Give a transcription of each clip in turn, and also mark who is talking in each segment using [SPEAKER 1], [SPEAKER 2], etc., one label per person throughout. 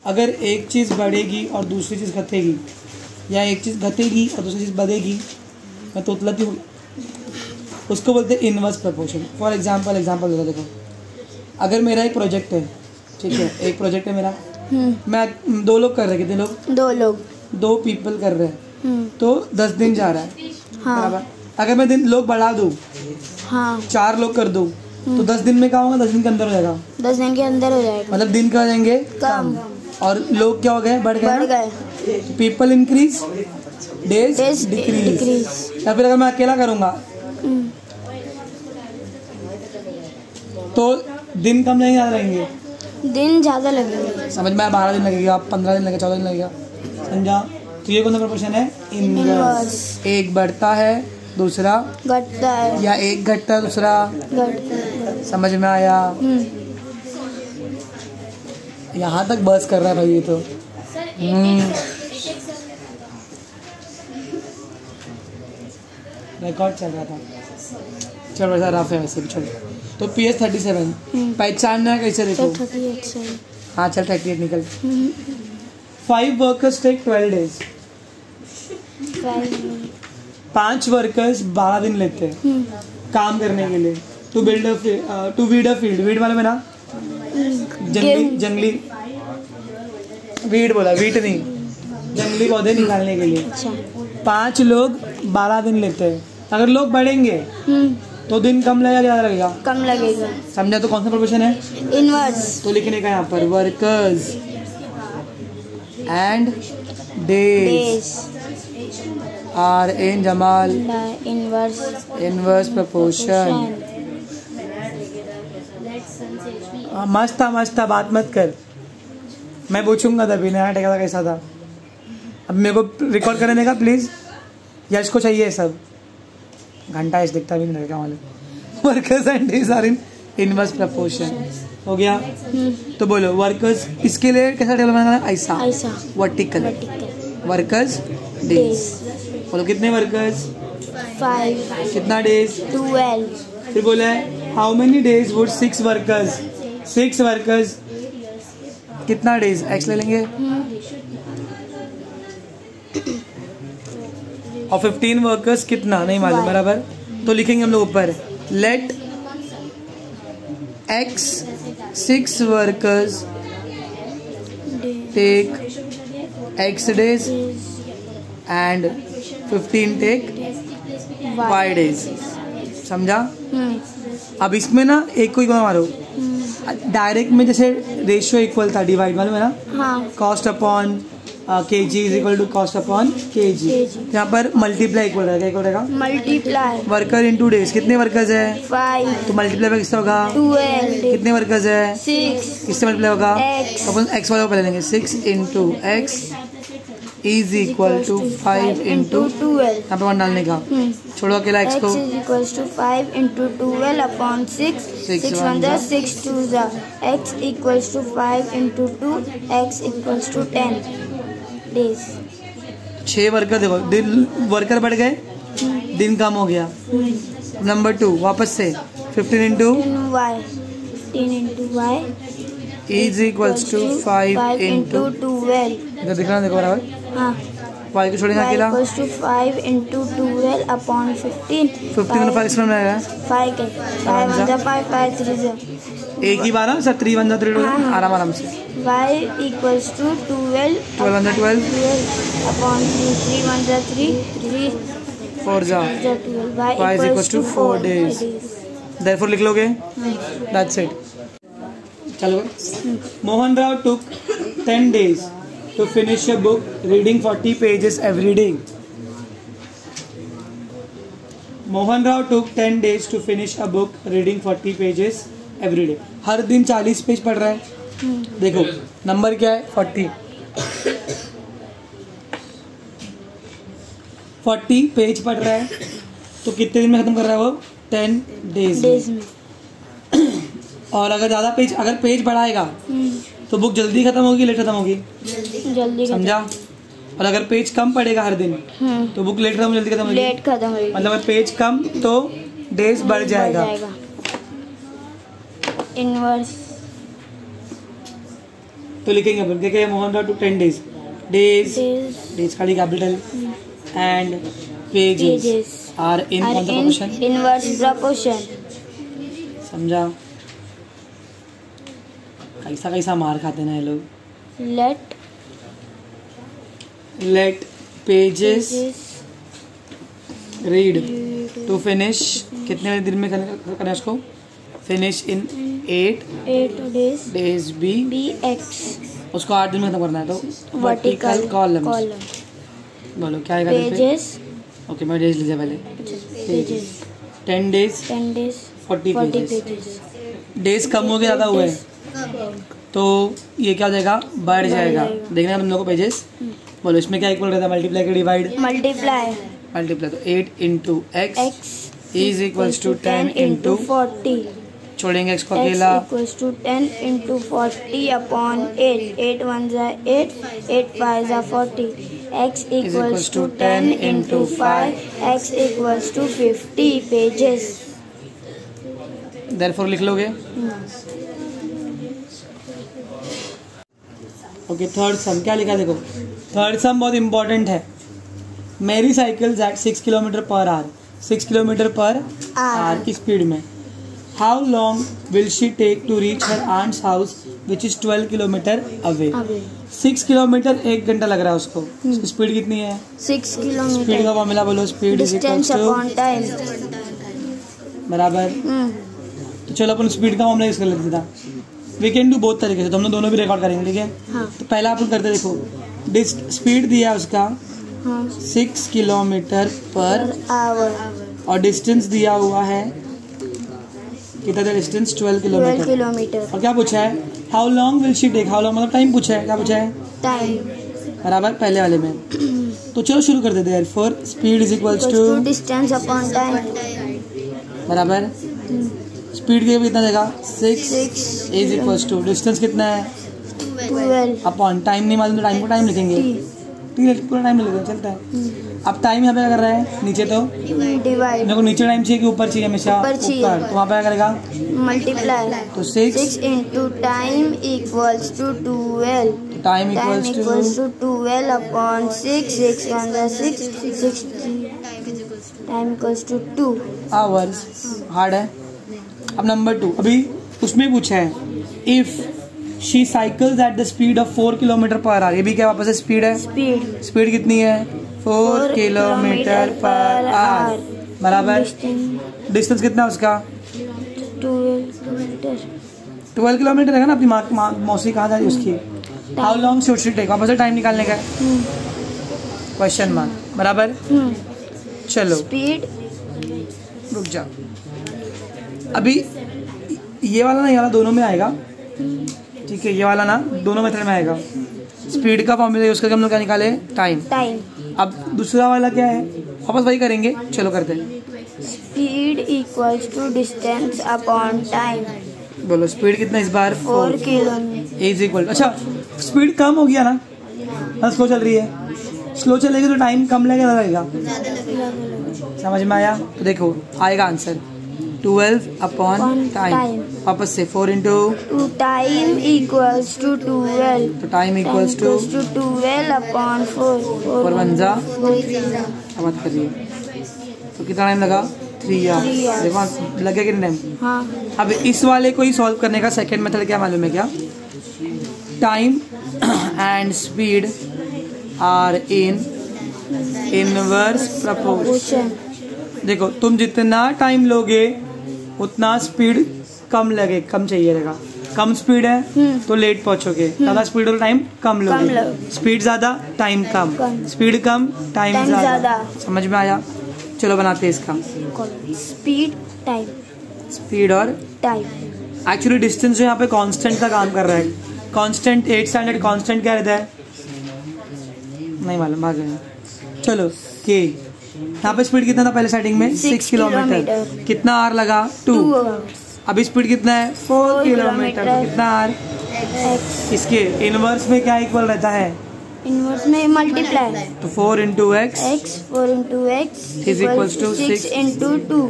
[SPEAKER 1] अगर एक चीज़ बढ़ेगी और दूसरी चीज़ घटेगी, या एक चीज़ घटेगी और दूसरी चीज़ बढ़ेगी, मैं तो उतला क्यों, उसको बोलते हैं इनवर्स प्रपोर्शन। फॉर एग्जांपल देखो, अगर मेरा एक प्रोजेक्ट है, ठीक है, एक प्रोजेक्ट है मेरा, मैं 2 लोग कर रहे हैं, कितने लोग, 2 पीपल कर रहे हैं, तो 10 दिन जा रहा है, बराबर। अगर मैं लोग बढ़ा दूँ, 4 लोग कर दूँ, तो 10 दिन में क्या होगा, 10 दिन के अंदर हो जाएगा, 10 दिन के अंदर हो जाएगा, मतलब दिन क्या हो जाएंगे, कम, और लोग क्या हो गए, बढ़ गए। People increase, days decrease. या फिर अगर मैं अकेला करूँगा तो दिन कम नहीं ज़्यादा रहेंगे, दिन ज़्यादा लगेंगे, समझ में, 12 दिन लगेगा, 15 दिन लगेगा, 14 दिन लगेगा, समझा। तो ये कौन सा प्रपोर्शन है, इनवर्स। एक बढ़ता है दूसरा घटता है, या एक घटता है दूसरा घटता है, समझ में आया। यहाँ तक बस कर रहा है भाई ये तो। रिकॉर्ड चल रहा था, चल वैसा रफ है वैसे भी, चलो। तो PS 37 पहचानना है कैसे, देखो 38। हाँ चल 38 निकल। 5 वर्कर्स टेक 12 days। 5 वर्कर्स 12 दिन लेते हैं काम करने के लिए। To weed a field, weed वाले में ना जंगली वीड बोला, वीट नहीं, जंगली पौधे निकालने के लिए। 5 लोग 12 दिन लेते हैं। अगर लोग बढ़ेंगे तो दिन कम लगेगा, ज़्यादा लगेगा, कम लगेगा, समझा। तो कौन सा प्रोपोर्शन है, इनवर्स। तो लिखने का यहाँ पर workers and days are in जमाल इनवर्स प्रपोर्शन। मस्त था, बात मत कर, मैं पूछूंगा तभी नया टेका कैसा था। अब मेरे को रिकॉर्ड करने का प्लीज, यश को चाहिए सब, घंटा इस दिखता भी नहीं लड़का वाले। Workers and days are in inverse proportion, हो गया। तो बोलो वर्कर्स, इसके लिए कैसा टेबल बनाना है, ऐसा वर्टिकल, वर्कर्स डेज। बोलो कितने वर्कर्स, 5। कितना डेज, 12। फिर बोला है how many days would 6 workers, 6 workers कितना डेज, एक्स ले लेंगे, और 15 वर्कर्स कितना नहीं मालूम, बराबर। तो लिखेंगे हम लोग ऊपर, let x 6 workers take x days and 15 take y days, समझा। अब इसमें ना एक को मारो, डायरेक्ट में जैसे रेशियो इक्वल था, डिवाइड मालूम है ना, cost upon kg is equal to cost upon kg। यहाँ पर मल्टीप्लाई इक्वल रहेगा, मल्टीप्लाई वर्कर इंटू डेज। कितने वर्कर्स है, 5। तो मल्टीप्लाई में किससे होगा, 12। कितने वर्कर्स है, 6। किससे मल्टीप्लाई होगा, तो अपन x वाले को पहले लेंगे, 6 into x is equal to 5 into 12। यहाँ पे 1 डालने का, छोड़ो अकेला x को, x is equal to 5 into 12 upon 6, 6 1 जा 6 2 जा, x equal to 5 into 2, x equal to 10 days. 6 worker, देखो दिन वर्कर बढ़ गए, दिन कम हो गया। नंबर 2 वापस से 15 into y, 15 into y is equal to 5 into 12। इधर दिखना, देखो बराबर, हाँ। वाई को छोड़ेंगे अकेला, 5 इंटू 12 अपॉन 15 में 5 इसमें आएगा, 5 के 5 1 जा 5 5 3 जा, एक ही बार सब 3 1 जा 3 आराम से। y इक्वल्स टू 12 अपॉन 3 1 जा 3 4 जा 12, y equals to 4 days. Therefore लिख लोगे, दैट्स इट। चलो, Mohan Rao took 10 days to finish a book reading 40 pages every day. Mohan Rao took 10 days to finish a book reading 40 pages every day. हर दिन 40 page पढ़ रहा है। देखो नंबर क्या है, 40 पेज पढ़ रहा है, तो कितने दिन में खत्म कर रहा है वो, 10 डेज में। और अगर ज़्यादा पेज, अगर पेज बढ़ाएगा तो बुक जल्दी खत्म होगी, लेट खत्म होगी, जल्दी, समझा। और अगर पेज कम पड़ेगा हर दिन तो बुक लेट खत्म, जल्दी खत्म होगी, लेट खत्म होगी। मतलब अगर पेज कम तो डेज बढ़ जाएगा। इनवर्स तो लिखेंगे अपन क्या क्या Mohan Rao to 10 days. Days खाली capital and pages are in कौन सा प्रोपोर्शन?
[SPEAKER 2] Inverse proportion.
[SPEAKER 1] समझा? कैसा कैसा मार खाते ना ये लोग. Let pages read to finish. कितने दिन में करना उसको? Finish in 8 days be x. उसको 8 दिन में खत्म करना है तो वर्टिकल कॉलम. बोलो क्या आएगा? पेजेस. ओके मैं डेज लीजिए पहले. Pages 10 days 40 pages. डेज कम हो गया ज़्यादा हुआ है तो ये क्या हो जाएगा? बढ़ जाएगा. देखना तुम लोग को पेजेस. बोलो इसमें क्या इक्वल रहता है? मल्टीप्लाई के डिवाइड? मल्टीप्लाई. तो 8 into x is equals to 10 into 40. छोड़ेंगे एक्स को अकेला.
[SPEAKER 2] Equals to 10 into 40 upon 8. 8 1 जा 8, 8 5 जा 40. X equals to 10 into 5. X equals to 50 pages.
[SPEAKER 1] Therefore लिख लोगे. ओके थर्ड सम क्या लिखा? देखो थर्ड सम बहुत इंपॉर्टेंट है. मेरी cycle at 6 kilometre per hour. 6 kilometre per hour की स्पीड में. How long will she take to reach her aunt's house which is 12 kilometre away. 6 kilometre 1 घंटा लग रहा है उसको. स्पीड कितनी है?
[SPEAKER 2] 6 किलोमीटर.
[SPEAKER 1] स्पीड का फॉर्मूला बोलो. Speed is equals to
[SPEAKER 2] time.
[SPEAKER 1] बराबर. तो चलो अपन स्पीड का फॉर्मूला यूज कर लेते था. वी कैन डू बहुत तरीके से. तो हम लोग दोनों भी रिकॉर्ड करेंगे. ठीक है. तो पहला अपन करते देखो. स्पीड दिया उसका 6 किलोमीटर पर आवर और डिस्टेंस दिया हुआ है कितना था? Distance 12 kilometre. और क्या पूछा है? How long will she take. How long मतलब टाइम पूछा है. क्या पूछा है?
[SPEAKER 2] टाइम.
[SPEAKER 1] बराबर पहले वाले में. तो चलो शुरू कर देते हैं. For speed is equals to
[SPEAKER 2] distance upon time.
[SPEAKER 1] बराबर. स्पीड के कितना देगा? 6 इज इक्वल्स टू डिस्टेंस कितना है?
[SPEAKER 2] 12
[SPEAKER 1] अपॉन टाइम. नहीं मालूम तो टाइम को टाइम लिखेंगे. ठीक है पूरा टाइम लिखेंगे. चलता है. अब टाइम यहाँ पे क्या कर रहा है? नीचे तो
[SPEAKER 2] डिवाइड.
[SPEAKER 1] मेरे को नीचे टाइम चाहिए कि ऊपर चाहिए? हमेशा ऊपर. तो वहाँ पे क्या करेगा?
[SPEAKER 2] मल्टीप्लाई.
[SPEAKER 1] तो 6
[SPEAKER 2] into time equals to 12.
[SPEAKER 1] Time equals
[SPEAKER 2] to 12 upon 6. 6 1 जा 6. 6 time equals to 2
[SPEAKER 1] hours. Hard है. अब नंबर 2 अभी उसमें पूछा है. If she cycles at the speed of 4 kilometre per hour. ये भी क्या वापस से स्पीड है? स्पीड कितनी है? 4 किलोमीटर पर आवर. बराबर. डिस्टेंस कितना है उसका? 12 किलोमीटर है ना. अपनी मौसी कहाँ जा रही है उसकी? How long should she take. वापस से टाइम निकालने का क्वेश्चन मार्क. बराबर. चलो
[SPEAKER 2] स्पीड.
[SPEAKER 1] रुक जा. अभी ये वाला ना ये वाला दोनों में आएगा. ठीक है. ये वाला ना दोनों मेथड में आएगा. स्पीड का फॉर्मूला यूज करके हम लोग क्या निकाले? टाइम. अब दूसरा वाला क्या है? वापस वही करेंगे. चलो करते हैं.
[SPEAKER 2] Speed equals to distance upon time.
[SPEAKER 1] बोलो स्पीड कितना इस बार?
[SPEAKER 2] 4 किलोमीटर
[SPEAKER 1] इज इक्वल. अच्छा स्पीड कम हो गया ना. स्लो चल रही है. स्लो चलेगी तो टाइम कम लगेगा. समझ में आया? तो देखो आएगा आंसर 12 अपॉन टाइम. वापस से 4 इंटू
[SPEAKER 2] टाइम इक्वल्स टू 12.
[SPEAKER 1] तो टाइम इक्वल्स टू
[SPEAKER 2] 12 अपॉन 4.
[SPEAKER 1] 4 1 जा. मत करिए. तो कितना टाइम लगा? 3 इयर्स. देखो लगे कितना टाइम.
[SPEAKER 2] हाँ.
[SPEAKER 1] अब इस वाले को ही सॉल्व करने का सेकंड मेथड क्या मालूम है क्या? Time and speed are in inverse proportion. देखो तुम जितना टाइम लोगे उतना स्पीड कम लगे. कम चाहिए रहेगा. कम स्पीड है तो लेट पहुंचोगे. ज्यादा स्पीड और टाइम कम लोगे. स्पीड ज्यादा टाइम कम. स्पीड कम टाइम ज्यादा. समझ में आया? चलो बनाते हैं इसका.
[SPEAKER 2] Speed time.
[SPEAKER 1] स्पीड और
[SPEAKER 2] टाइम.
[SPEAKER 1] एक्चुअली डिस्टेंस जो यहाँ पे कांस्टेंट का काम कर रहा है. कांस्टेंट 8 स्टैंडर्ड कांस्टेंट क्या रहता है? नहीं मालूम. भाग गए. चलो के यहाँ पे स्पीड कितना था पहले स्टार्टिंग में? 6 किलोमीटर. कितना आर लगा? 2. अभी स्पीड कितना है? 4 किलोमीटर. कितना आर? इसके इनवर्स में क्या इक्वल रहता है?
[SPEAKER 2] इनवर्स में मल्टीप्लाई.
[SPEAKER 1] तो 4 into x.
[SPEAKER 2] 4 into x
[SPEAKER 1] is equals to 6
[SPEAKER 2] into 2.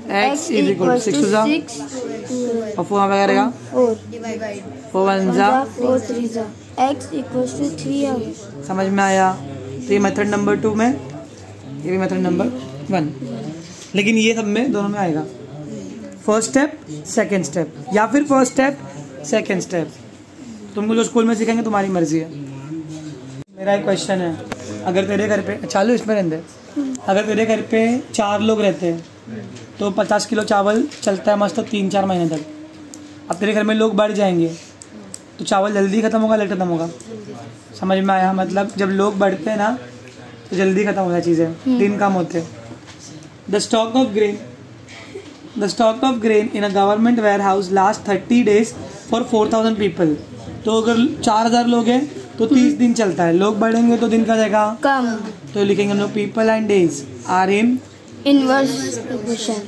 [SPEAKER 1] x is equal 6 two जा और 4 वगैरह रहेगा 4 1 जा
[SPEAKER 2] 4 3 जा x इक्वल टू 3 आ गया।
[SPEAKER 1] समझ में आया? तो ये मेथड नंबर 2 में, ये भी मेथड नंबर 1, लेकिन ये सब में दोनों में आएगा। फर्स्ट स्टेप सेकंड स्टेप या फिर फर्स्ट स्टेप सेकंड स्टेप, तुमको जो स्कूल में सिखाएंगे तुम्हारी मर्जी है। मेरा एक क्वेश्चन है, अगर तेरे घर पे चालू इसमें रहते, अगर तेरे घर पे 4 लोग रहते हैं तो 50 किलो चावल चलता है मस्त 3-4 महीने तक। अब तेरे घर में लोग बढ़ जाएंगे तो चावल जल्दी ख़त्म होगा लेट ख़त्म होगा? समझ में आया? मतलब जब लोग बढ़ते हैं ना तो जल्दी ख़त्म हो जाए चीज़ें, दिन कम होते हैं। The stock of grain in a government warehouse last 30 days for 4000 people. तो अगर 4000 लोग हैं तो 30 दिन चलता है, लोग बढ़ेंगे तो दिन का जाएगा
[SPEAKER 2] कम।
[SPEAKER 1] तो लिखेंगे हम लोग people and days are in
[SPEAKER 2] inverse proportion.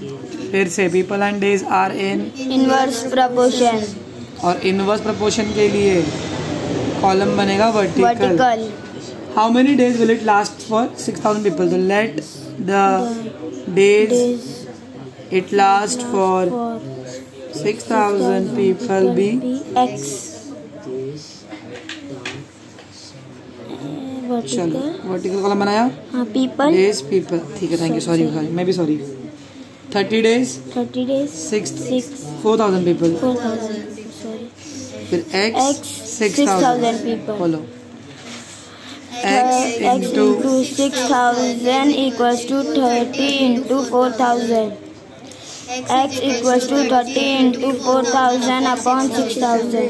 [SPEAKER 1] फिर से people and days are in
[SPEAKER 2] inverse proportion.
[SPEAKER 1] और इनवर्स प्रोपोर्शन के लिए कॉलम बनेगा vertical. How many days will it last for 6000 people? तो let the days it last for 6000 people be
[SPEAKER 2] x।
[SPEAKER 1] चलो vertical column बनाया।
[SPEAKER 2] हाँ, पीपल
[SPEAKER 1] डेज पीपल, ठीक है, थैंक यू, सॉरी मैं भी सॉरी। 30 days 4000 people,
[SPEAKER 2] 4000 sorry.
[SPEAKER 1] फिर x 6000
[SPEAKER 2] पीपल।
[SPEAKER 1] बोलो
[SPEAKER 2] x into 6000 equals to 30 into 4000. x equals to 30 into 4000 upon 6000.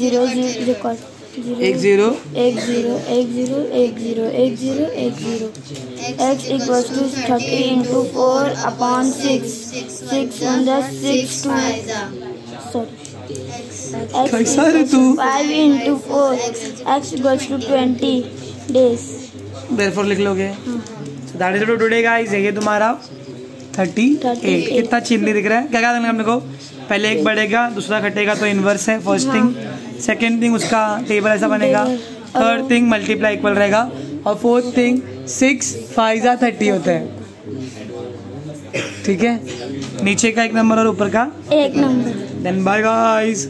[SPEAKER 2] 0 0 record.
[SPEAKER 1] 1 0
[SPEAKER 2] 1 0 1 0 1 0 1 0 1 0. x equals to 30 into 4 upon 6. 6 on the 6 2. Sorry. x
[SPEAKER 1] कैसा रे तू?
[SPEAKER 2] 5 into 4. x equals to 20 days.
[SPEAKER 1] therefore लिख लोगे। so that is it today guys। ये तुम्हारा 38। कितना चिन्ह दिख रहा है? क्या क्या करना हमने को? पहले एक बढ़ेगा, दूसरा घटेगा तो इनवर्स है फर्स्ट थिंग। सेकंड थिंग उसका टेबल ऐसा बनेगा। थर्ड थिंग मल्टीप्लाई इक्वल रहेगा। और फोर्थ थिंग 6 5 जा 30 होता है। ठीक है, नीचे का 1 नंबर और ऊपर का
[SPEAKER 2] 1 नंबर।
[SPEAKER 1] Then bye guys.